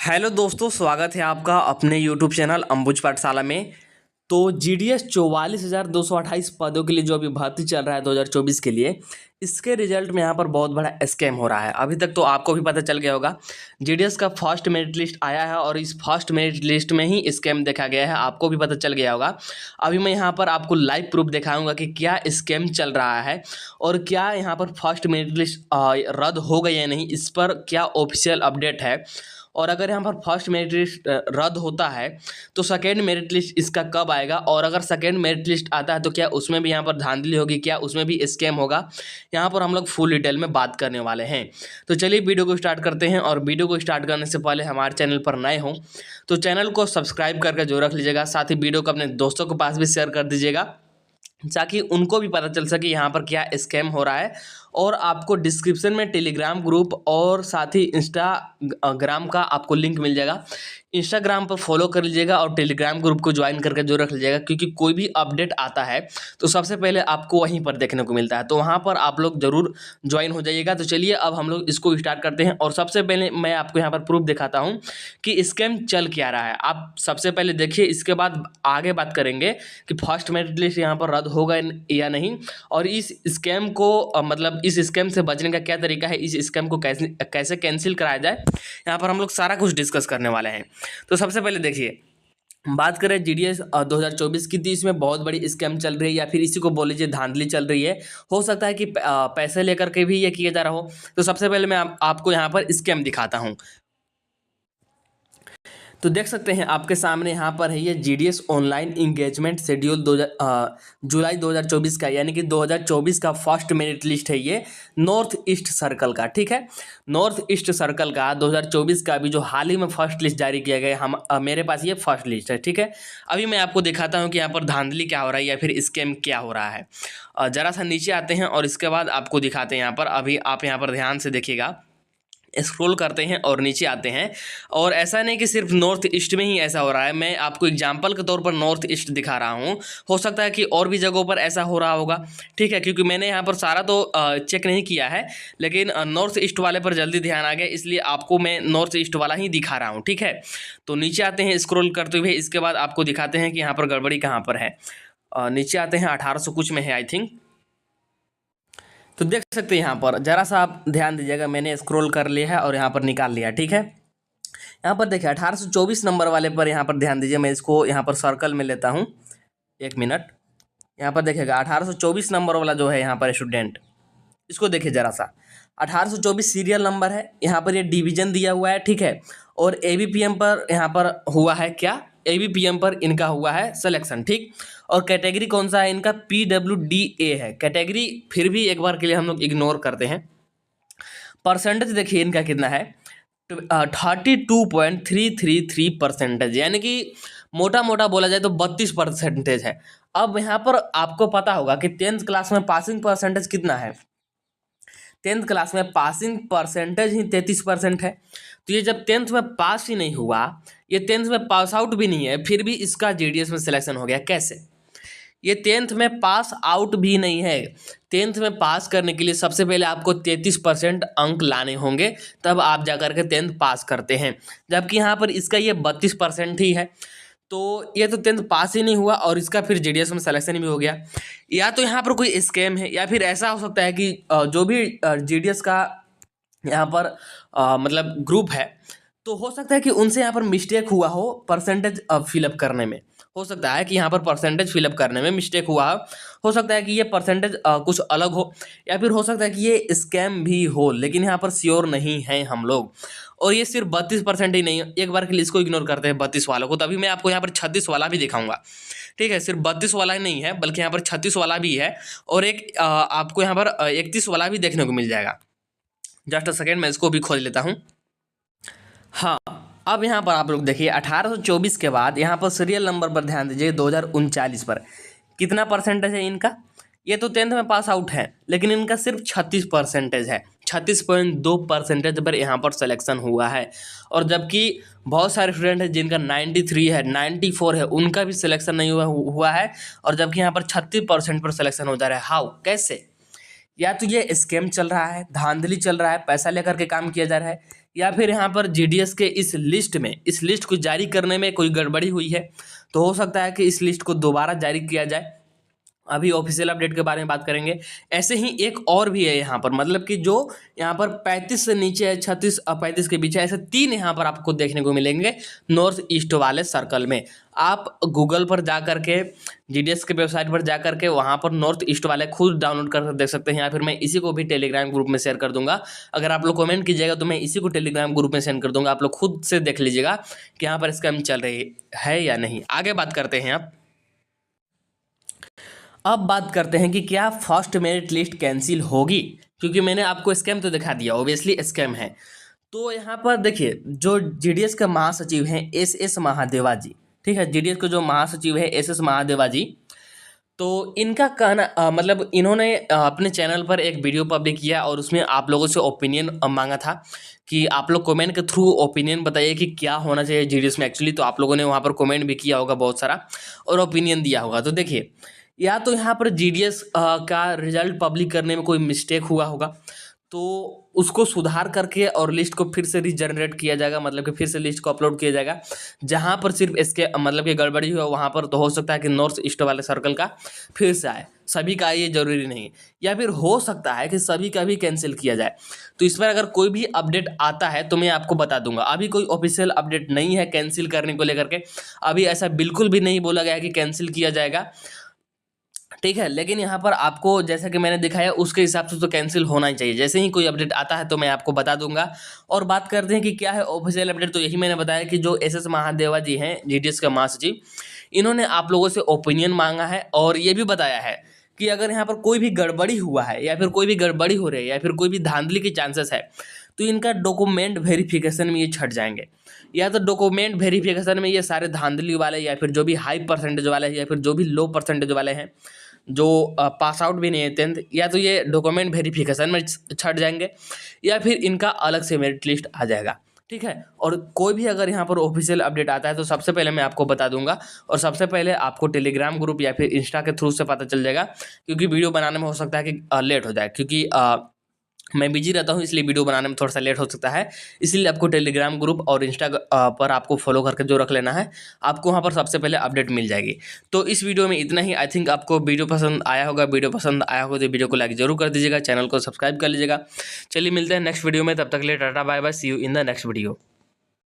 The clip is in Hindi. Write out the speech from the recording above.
हेलो दोस्तों, स्वागत है आपका अपने यूट्यूब चैनल अंबुज पाठशाला में। तो जीडीएस 44,228 पदों के लिए जो अभी भर्ती चल रहा है 2024 के लिए, इसके रिजल्ट में यहाँ पर बहुत बड़ा स्कैम हो रहा है। अभी तक तो आपको भी पता चल गया होगा, जीडीएस का फर्स्ट मेरिट लिस्ट आया है और इस फर्स्ट मेरिट लिस्ट में ही स्कैम देखा गया है। आपको भी पता चल गया होगा। अभी मैं यहाँ पर आपको लाइव प्रूफ दिखाऊंगा कि क्या स्कैम चल रहा है और क्या यहाँ पर फर्स्ट मेरिट लिस्ट रद्द हो गई या नहीं, इस पर क्या ऑफिशियल अपडेट है। और अगर यहाँ पर फर्स्ट मेरिट लिस्ट रद्द होता है तो सेकेंड मेरिट लिस्ट इसका कब आएगा, और अगर सेकेंड मेरिट लिस्ट आता है तो क्या उसमें भी यहाँ पर धांधली होगी, क्या उसमें भी स्कैम होगा, यहाँ पर हम लोग फुल डिटेल में बात करने वाले हैं। तो चलिए वीडियो को स्टार्ट करते हैं। और वीडियो को स्टार्ट करने से पहले हमारे चैनल पर नए हों तो चैनल को सब्सक्राइब करके जो रख लीजिएगा, साथ ही वीडियो को अपने दोस्तों के पास भी शेयर कर दीजिएगा ताकि उनको भी पता चल सके यहाँ पर क्या स्कैम हो रहा है। और आपको डिस्क्रिप्शन में टेलीग्राम ग्रुप और साथ ही इंस्टाग्राम का आपको लिंक मिल जाएगा। इंस्टाग्राम पर फॉलो कर लीजिएगा और टेलीग्राम ग्रुप को ज्वाइन करके जो रख लीजिएगा, क्योंकि कोई भी अपडेट आता है तो सबसे पहले आपको वहीं पर देखने को मिलता है, तो वहाँ पर आप लोग ज़रूर ज्वाइन हो जाइएगा। तो चलिए अब हम लोग इसको स्टार्ट करते हैं। और सबसे पहले मैं आपको यहाँ पर प्रूफ दिखाता हूँ कि स्कैम चल क्या रहा है। आप सबसे पहले देखिए, इसके बाद आगे बात करेंगे कि फर्स्ट मेरिट लिस्ट यहाँ पर रद्द होगा या नहीं, और इस स्कैम को मतलब इस स्कैम से बचने का क्या तरीका है, इस स्कैम को कैसे कैसे कैंसिल कराया जाए, यहाँ पर हम लोग सारा कुछ डिस्कस करने वाले हैं। तो सबसे पहले देखिए, बात करें जीडीएस 2024 की, तो इसमें बहुत बड़ी स्कैम चल रही है, या फिर इसी को बोल लीजिए धांधली चल रही है। हो सकता है कि पैसे लेकर के भी ये किया जा रहा हो। तो सबसे पहले मैं आपको यहाँ पर स्कैम दिखाता हूँ। तो देख सकते हैं आपके सामने यहाँ पर है ये जीडीएस ऑनलाइन इंगेजमेंट शेड्यूल जुलाई 2024 का, यानी कि 2024 का फर्स्ट मेरिट लिस्ट है ये नॉर्थ ईस्ट सर्कल का। ठीक है, नॉर्थ ईस्ट सर्कल का 2024 का अभी जो हाल ही में फर्स्ट लिस्ट जारी किया गया है, मेरे पास ये फर्स्ट लिस्ट है। ठीक है, अभी मैं आपको दिखाता हूँ कि यहाँ पर धांधली क्या हो रहा है या फिर स्कैम क्या हो रहा है। ज़रा सा नीचे आते हैं और इसके बाद आपको दिखाते हैं। यहाँ पर अभी आप यहाँ पर ध्यान से देखिएगा, स्क्रॉल करते हैं और नीचे आते हैं। और ऐसा नहीं कि सिर्फ नॉर्थ ईस्ट में ही ऐसा हो रहा है, मैं आपको एग्जांपल के तौर पर नॉर्थ ईस्ट दिखा रहा हूँ। हो सकता है कि और भी जगहों पर ऐसा हो रहा होगा। ठीक है, क्योंकि मैंने यहाँ पर सारा तो चेक नहीं किया है, लेकिन नॉर्थ ईस्ट वाले पर जल्दी ध्यान आ गया, इसलिए आपको मैं नॉर्थ ईस्ट वाला ही दिखा रहा हूँ। ठीक है, तो नीचे आते हैं स्क्रॉल करते हुए, इसके बाद आपको दिखाते हैं कि यहाँ पर गड़बड़ी कहाँ पर है। नीचे आते हैं, 1800 कुछ में है आई थिंक। तो देख सकते हैं यहाँ पर, जरा सा आप ध्यान दीजिएगा, मैंने स्क्रॉल कर लिया है और यहाँ पर निकाल लिया। ठीक है, यहाँ पर देखिए 1824 नंबर वाले पर यहाँ पर ध्यान दीजिए। मैं इसको यहाँ पर सर्कल में लेता हूँ, एक मिनट। यहाँ पर देखिएगा 1824 नंबर वाला जो है यहाँ पर स्टूडेंट, इसको देखिए जरा सा। 1824 सीरियल नंबर है, यहाँ पर ये डिवीजन दिया हुआ है। ठीक है, और एबीपीएम पर यहाँ पर हुआ है क्या, एबीपीएम पर इनका हुआ है सिलेक्शन। ठीक, और कैटेगरी कौन सा है इनका, PWDA है कैटेगरी। फिर भी एक बार के लिए हम लोग इग्नोर करते हैं। परसेंटेज देखिए इनका कितना है, 32.333%, यानी कि मोटा मोटा बोला जाए तो 32% है। अब यहाँ पर आपको पता होगा कि 10th क्लास में पासिंग परसेंटेज कितना है। 10th क्लास में पासिंग परसेंटेज ही 33% है। तो ये जब 10th में पास ही नहीं हुआ, ये 10th में पास आउट भी नहीं है, फिर भी इसका जीडीएस में सिलेक्शन हो गया, कैसे? ये 10th में पास आउट भी नहीं है। 10th में पास करने के लिए सबसे पहले आपको 33% अंक लाने होंगे, तब आप जाकर के 10th पास करते हैं, जबकि यहाँ पर इसका ये 32% ही है। तो ये तो 10th पास ही नहीं हुआ और इसका फिर जीडीएस में सिलेक्शन भी हो गया। या तो यहाँ पर कोई स्कैम है, या फिर ऐसा हो सकता है कि जो भी जीडीएस का यहाँ पर मतलब ग्रुप है, तो हो सकता है कि उनसे यहाँ पर मिस्टेक हुआ हो परसेंटेज फिलअप करने में। हो सकता है कि यहाँ पर परसेंटेज फिलअप करने में मिस्टेक हुआ हो सकता है कि ये परसेंटेज कुछ अलग हो, या फिर हो सकता है कि ये स्कैम भी हो, लेकिन यहाँ पर श्योर नहीं है हम लोग। और ये सिर्फ 32% ही नहीं है, एक बार के लिए इसको इग्नोर करते हैं 32 वालों को, तभी मैं आपको यहाँ पर 36 वाला भी दिखाऊंगा। ठीक है, सिर्फ 32 वाला ही नहीं है, बल्कि यहाँ पर 36 वाला भी है, और एक आपको यहाँ पर 31 वाला भी देखने को मिल जाएगा। जस्ट अ सेकेंड, मैं इसको भी खोज लेता हूँ। हाँ, अब यहाँ पर आप लोग देखिए 1824 के बाद यहाँ पर सीरियल नंबर पर ध्यान दीजिए, 2039 पर कितना परसेंटेज है इनका। ये तो 10th में पास आउट है, लेकिन इनका सिर्फ 36% है। 36.2% पर यहाँ पर सिलेक्शन हुआ है। और जबकि बहुत सारे स्टूडेंट हैं जिनका 93 है, 94 है, उनका भी सिलेक्शन नहीं हुआ है। और जबकि यहाँ पर 36% पर सिलेक्शन हो जा रहा है। हाउ, कैसे? या तो ये स्कैम चल रहा है, धांधली चल रहा है, पैसा लेकर के काम किया जा रहा है, या फिर यहाँ पर जीडीएस के इस लिस्ट को जारी करने में कोई गड़बड़ी हुई है। तो हो सकता है कि इस लिस्ट को दोबारा जारी किया जाए। अभी ऑफिशियल अपडेट के बारे में बात करेंगे। ऐसे ही एक और भी है यहाँ पर, मतलब कि जो यहाँ पर 35 से नीचे है, 36 और 35 के बीच है, ऐसे 3 यहाँ पर आपको देखने को मिलेंगे नॉर्थ ईस्ट वाले सर्कल में। आप गूगल पर जा करके, जीडीएस के वेबसाइट पर जा करके वहाँ पर नॉर्थ ईस्ट वाले खुद डाउनलोड कर देख सकते हैं, या फिर मैं इसी को भी टेलीग्राम ग्रुप में शेयर कर दूंगा। अगर आप लोग कमेंट कीजिएगा तो मैं इसी को टेलीग्राम ग्रुप में सेंड कर दूंगा, आप लोग खुद से देख लीजिएगा कि यहाँ पर स्कैम चल रही है या नहीं। आगे बात करते हैं। अब बात करते हैं कि क्या फर्स्ट मेरिट लिस्ट कैंसिल होगी, क्योंकि मैंने आपको स्कैम तो दिखा दिया, ऑब्वियसली स्कैम है। तो यहाँ पर देखिए, जो जीडीएस का महासचिव हैं एस महादेवा जी, ठीक है, जीडीएस के जो महासचिव है एस महादेवा जी, तो इनका कहना मतलब इन्होंने अपने चैनल पर एक वीडियो पब्लिक किया और उसमें आप लोगों से ओपिनियन मांगा था कि आप लोग कमेंट के थ्रू ओपिनियन बताइए कि क्या होना चाहिए जीडीएस में एक्चुअली। तो आप लोगों ने वहाँ पर कमेंट भी किया होगा बहुत सारा और ओपिनियन दिया होगा। तो देखिए, या तो यहाँ पर जीडीएस का रिजल्ट पब्लिक करने में कोई मिस्टेक हुआ होगा, तो उसको सुधार करके और लिस्ट को फिर से रीजनरेट किया जाएगा, मतलब कि फिर से लिस्ट को अपलोड किया जाएगा। जहाँ पर सिर्फ इसके मतलब कि गड़बड़ी हुआ वहाँ पर तो हो सकता है कि नॉर्थ ईस्ट वाले सर्कल का फिर से आए, सभी का ये जरूरी नहीं। या फिर हो सकता है कि सभी का भी कैंसिल किया जाए। तो इस पर अगर कोई भी अपडेट आता है तो मैं आपको बता दूंगा। अभी कोई ऑफिशियल अपडेट नहीं है कैंसिल करने को लेकर के, अभी ऐसा बिल्कुल भी नहीं बोला गया है कि कैंसिल किया जाएगा, ठीक है। लेकिन यहाँ पर आपको जैसा कि मैंने दिखाया उसके हिसाब से तो कैंसिल होना ही चाहिए। जैसे ही कोई अपडेट आता है तो मैं आपको बता दूंगा। और बात करते हैं कि क्या है ऑफिशियल अपडेट, तो यही मैंने बताया कि जो एस महादेवा जी हैं जीडीएस का महासचिव, इन्होंने आप लोगों से ओपिनियन मांगा है और ये भी बताया है कि अगर यहाँ पर कोई भी गड़बड़ी हुआ है या फिर कोई भी गड़बड़ी हो रही है या फिर कोई भी धांधली की चांसेस है तो इनका डॉक्यूमेंट वेरिफिकेशन में ये छट जाएंगे। या तो डॉक्यूमेंट वेरिफिकेशन में ये सारे धांधली वाले या फिर जो भी हाई परसेंटेज वाले हैं या फिर जो भी लो परसेंटेज वाले हैं जो पास आउट भी नहीं है 10th, या तो ये डॉक्यूमेंट वेरिफिकेशन में छट जाएंगे या फिर इनका अलग से मेरिट लिस्ट आ जाएगा, ठीक है। और कोई भी अगर यहाँ पर ऑफिशियल अपडेट आता है तो सबसे पहले मैं आपको बता दूंगा और सबसे पहले आपको टेलीग्राम ग्रुप या फिर इंस्टा के थ्रू से पता चल जाएगा, क्योंकि वीडियो बनाने में हो सकता है कि लेट हो जाए, क्योंकि मैं बिजी रहता हूँ इसलिए वीडियो बनाने में थोड़ा सा लेट हो सकता है। इसलिए आपको टेलीग्राम ग्रुप और इंस्टा पर आपको फॉलो करके जो रख लेना है, आपको वहाँ पर सबसे पहले अपडेट मिल जाएगी। तो इस वीडियो में इतना ही। आई थिंक आपको वीडियो पसंद आया होगा। वीडियो पसंद आया होगा तो वीडियो को लाइक जरूर कर दीजिएगा, चैनल को सब्सक्राइब कर लीजिएगा। चलिए मिलते हैं नेक्स्ट वीडियो में, तब तक के लिए tata bye bye, see you in the next video.